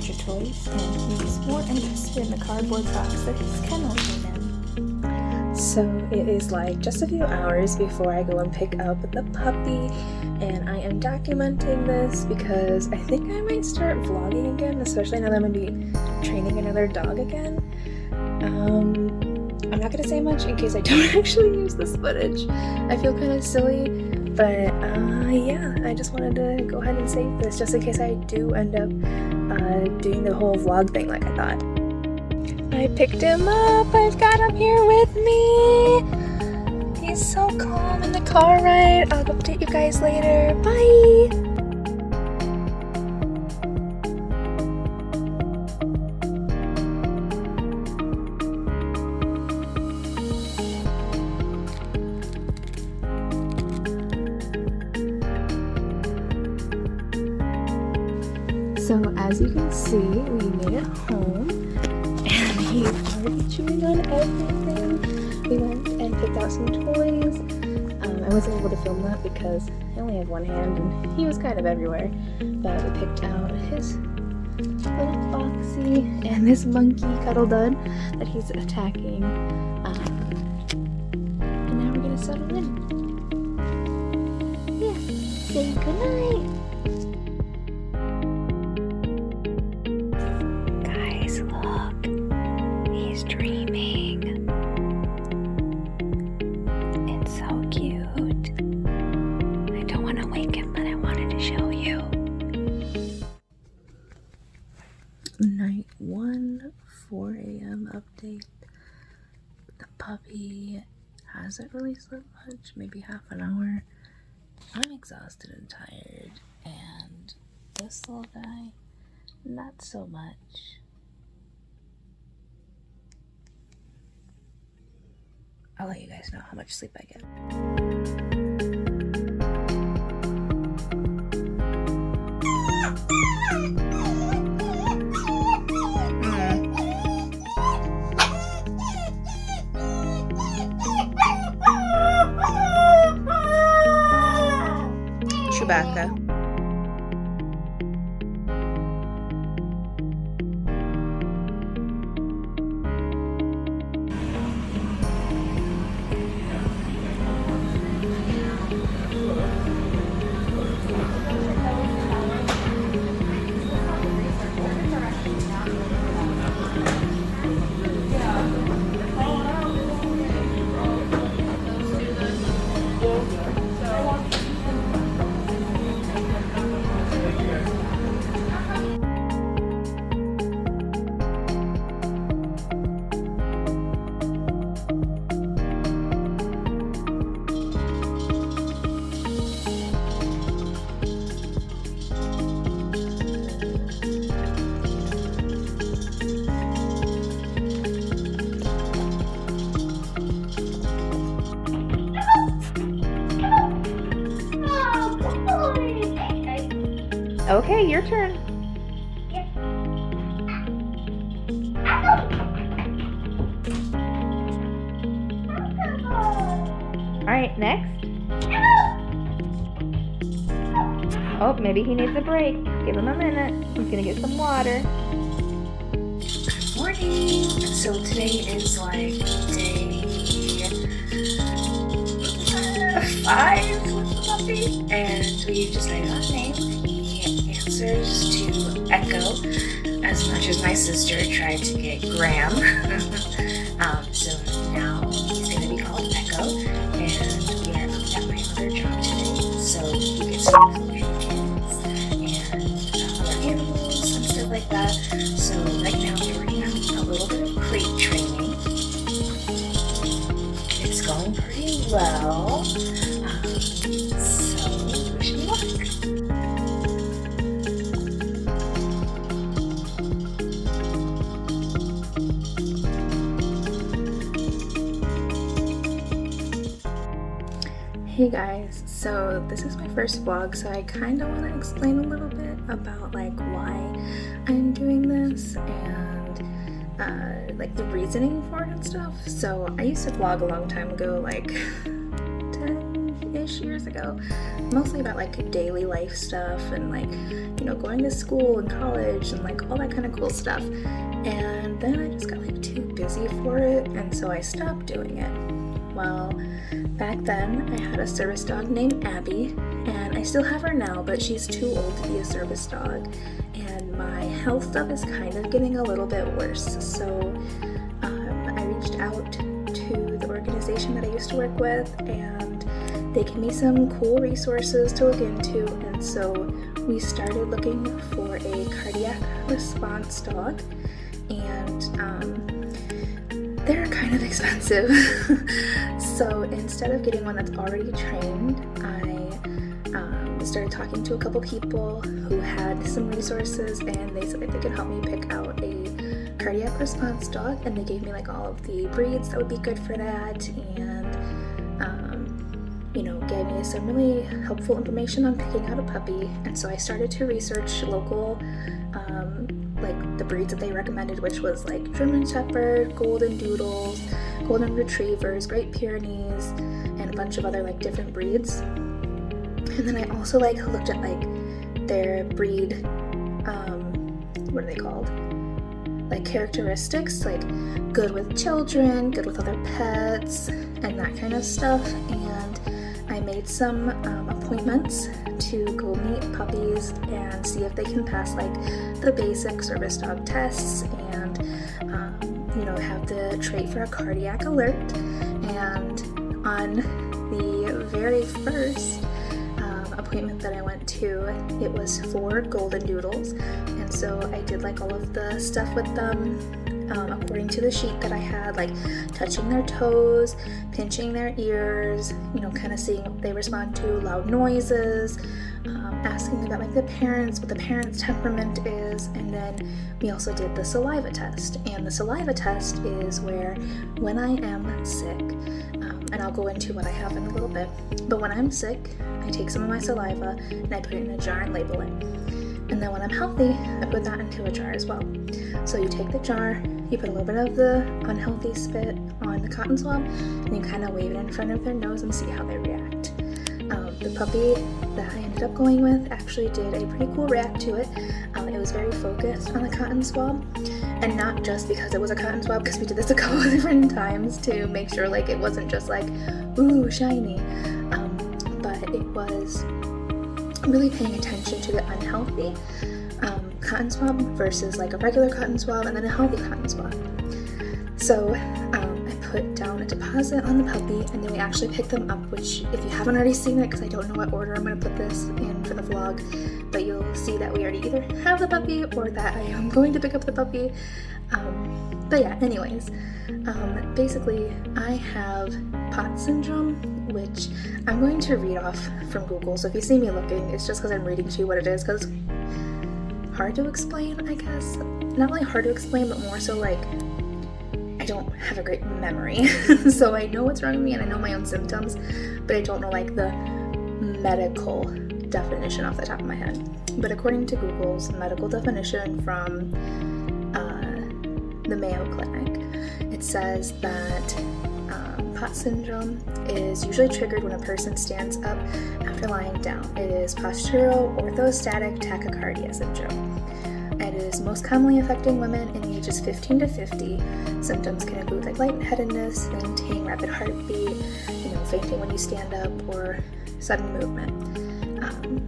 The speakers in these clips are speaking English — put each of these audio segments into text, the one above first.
Adventure Toys, and he's more interested in the cardboard box that his kennel came in. So it is like just a few hours before I go and pick up the puppy, and I am documenting this because I think I might start vlogging again, especially now that I'm going to be training another dog again. I'm not going to say much in case I don't actually use this footage. I feel kind of silly, but yeah, I just wanted to go ahead and save this just in case I do end up doing the whole vlog thing like I thought. I picked him up. I've got him here with me. He's so calm in the car ride. I'll update you guys later. Bye! So as you can see, we made it home, and he's already chewing on everything. We went and picked out some toys. I wasn't able to film that because I only have one hand and he was kind of everywhere. But we picked out his little Foxy and this monkey Cuddle Dud that he's attacking. And now we're gonna settle in. Yeah, say goodnight. Guys, look. He's dreaming. It's so cute. I don't want to wake him, but I wanted to show you. Night 1, 4 a.m. update. The puppy hasn't really slept much, maybe half an hour. I'm exhausted and tired, and this little guy, not so much. I'll let you guys know how much sleep I get. Chewbacca. Okay, your turn. Alright, next. Oh, maybe he needs a break. Give him a minute. He's gonna get some water. Good morning. So today is like day 5 with the puppy, and we decided on a name. Answers to Echo as much as my sister tried to get Graham. So now he's going to be called Echo, and we are up at my other job today, so he gets to include kids and other animals and stuff like that. So right now we're working on a little bit of crate training. It's going pretty well. So wish me luck. Hey guys, so this is my first vlog, so I kind of want to explain a little bit about like why I'm doing this and like the reasoning for it and stuff. So I used to vlog a long time ago, like 10 5-ish years ago, mostly about like daily life stuff and like, you know, going to school and college and like all that kind of cool stuff. And then I just got like too busy for it, and so I stopped doing it. Well, back then I had a service dog named Abby, and I still have her now, but she's too old to be a service dog, and my health stuff is kind of getting a little bit worse. So I reached out to the organization that I used to work with, and they gave me some cool resources to look into, and so we started looking for a cardiac response dog, and they're kind of expensive. So instead of getting one that's already trained, I started talking to a couple people who had some resources, and they said that they could help me pick out a cardiac response dog, and they gave me like all of the breeds that would be good for that, and you know, gave me some really helpful information on picking out a puppy. And so I started to research local like the breeds that they recommended, which was like German Shepherd, Golden Doodles, Golden Retrievers, Great Pyrenees, and a bunch of other like different breeds. And then I also like looked at like their breed, what are they called? Like characteristics, like good with children, good with other pets, and that kind of stuff. And I made some appointments to go meet puppies and see if they can pass like the basic service dog tests and you know, have the trait for a cardiac alert. And on the very first appointment that I went to, it was for Golden Doodles, and so I did like all of the stuff with them according to the sheet that I had, like touching their toes, pinching their ears, you know, kind of seeing if they respond to loud noises, asking about like the parents, what the parents' temperament is, and then we also did the saliva test. And the saliva test is where when I am sick, and I'll go into what I have in a little bit, but when I'm sick, I take some of my saliva and I put it in a jar and label it. And then when I'm healthy, I put that into a jar as well. So you take the jar, you put a little bit of the unhealthy spit on the cotton swab, and you kind of wave it in front of their nose and see how they react. The puppy that I ended up going with actually did a pretty cool react to it. It was very focused on the cotton swab, and not just because it was a cotton swab, because we did this a couple of different times to make sure like it wasn't just like, ooh, shiny, but it was really paying attention to the unhealthy cotton swab versus like a regular cotton swab and then a healthy cotton swab. So I put down a deposit on the puppy, and then we actually picked them up, which if you haven't already seen it, because I don't know what order I'm going to put this in for the vlog, but you'll see that we already either have the puppy or that I am going to pick up the puppy. But yeah, anyways, basically I have POTS syndrome, which I'm going to read off from Google, so if you see me looking, it's just because I'm reading to you what it is, because hard to explain, I guess. Not really hard to explain, but more so like I don't have a great memory. So I know what's wrong with me and I know my own symptoms, but I don't know like the medical definition off the top of my head. But according to Google's medical definition from the Mayo Clinic, it says that POTS syndrome is usually triggered when a person stands up after lying down. It is postural orthostatic tachycardia syndrome. It is most commonly affecting women in the ages 15 to 50. Symptoms can include like lightheadedness, fainting, rapid heartbeat, fainting when you stand up, or sudden movement.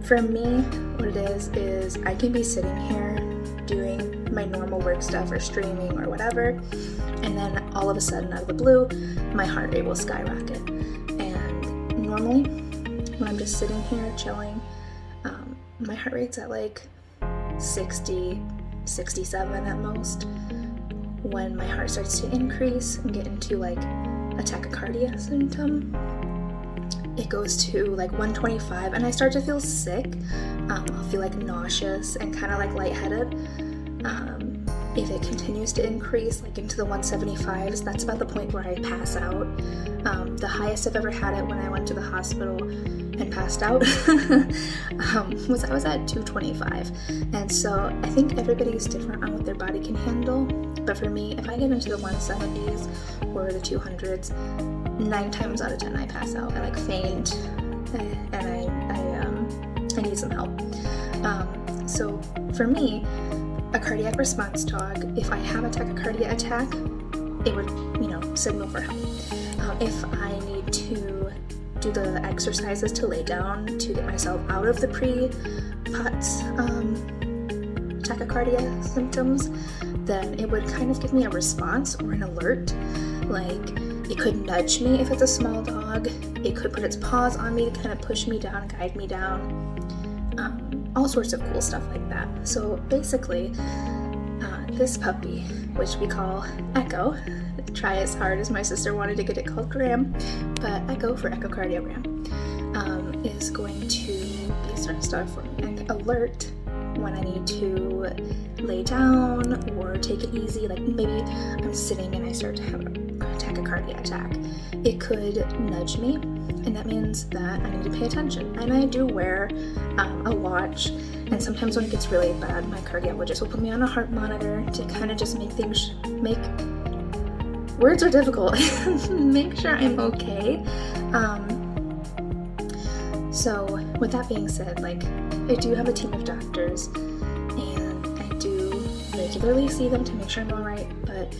For me, what it is I can be sitting here doing my normal work stuff or streaming or whatever, and then all of a sudden out of the blue, my heart rate will skyrocket. And normally, when I'm just sitting here chilling, my heart rate's at like 60, 67 at most. When my heart starts to increase and get into like a tachycardia symptom, it goes to like 125 and I start to feel sick. I'll feel like nauseous and kind of like lightheaded. If it continues to increase like into the 175s, that's about the point where I pass out. The highest I've ever had it when I went to the hospital and passed out was I was at 225. And so I think everybody's different on what their body can handle. But for me, if I get into the 170s or the 200s, 9 times out of 10 I pass out. I like faint, and I need some help. So for me, a cardiac response dog, if I have a tachycardia attack, it would, signal for help. If I need to do the exercises to lay down to get myself out of the pre-POTS tachycardia symptoms, then it would kind of give me a response or an alert. Like, it could nudge me if it's a small dog. It could put its paws on me to kind of push me down, guide me down. All sorts of cool stuff like that. So basically, this puppy, which we call Echo, try as hard as my sister wanted to get it called Graham, but Echo for echocardiogram, is going to be a service dog for me. And alert when I need to lay down or take it easy, like maybe I'm sitting and I start to have a tachycardia attack. It could nudge me, and that means that I need to pay attention. And I do wear a watch, and sometimes when it gets really bad, my cardiologist will put me on a heart monitor to kind of just make things, words are difficult, make sure I'm okay. So with that being said, like, I do have a team of doctors, and I do regularly see them to make sure I'm alright, but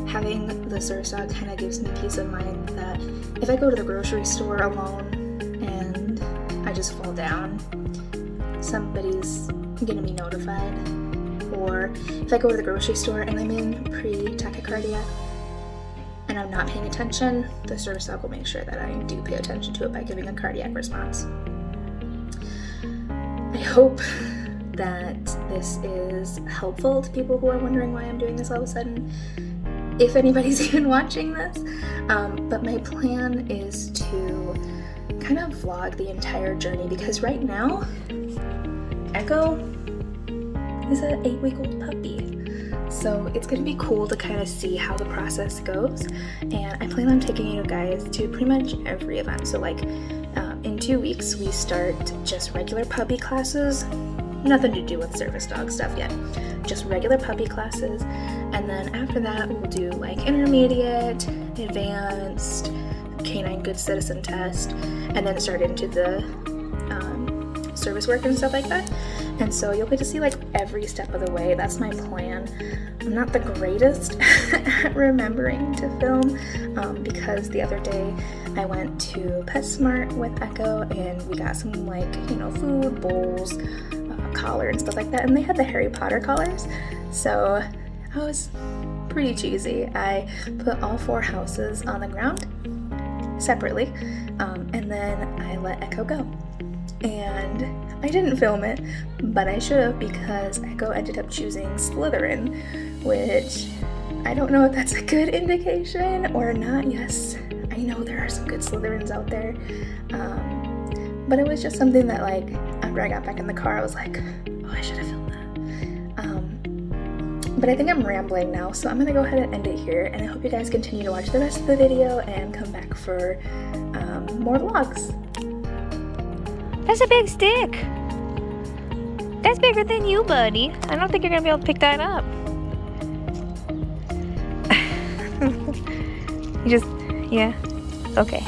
having the service dog kind of gives me peace of mind that if I go to the grocery store alone and I just fall down, somebody's gonna be notified. Or if I go to the grocery store and I'm in pre-tachycardia and I'm not paying attention, the service dog will make sure that I do pay attention to it by giving a cardiac response. I hope that this is helpful to people who are wondering why I'm doing this all of a sudden, if anybody's even watching this. But my plan is to kind of vlog the entire journey, because right now, Echo is an 8-week-old puppy. So it's going to be cool to kind of see how the process goes, and I plan on taking you guys to pretty much every event. So like in 2 weeks we start just regular puppy classes, nothing to do with service dog stuff yet, just regular puppy classes, and then after that we'll do like intermediate, advanced, canine good citizen test, and then start into the service work and stuff like that. And so you'll get to see like every step of the way. That's my plan. I'm not the greatest at remembering to film, because the other day I went to PetSmart with Echo and we got some like, food, bowls, collar and stuff like that, and they had the Harry Potter collars. So I was pretty cheesy. I put all 4 houses on the ground separately, and then I let Echo go. And I didn't film it, but I should have, because Echo ended up choosing Slytherin, which I don't know if that's a good indication or not. Yes, I know there are some good Slytherins out there, but it was just something that, like, after I got back in the car, I was like, oh, I should have filmed that. But I think I'm rambling now, so I'm gonna go ahead and end it here, and I hope you guys continue to watch the rest of the video and come back for more vlogs. That's a big stick. That's bigger than you, buddy. I don't think you're gonna be able to pick that up. Yeah, okay.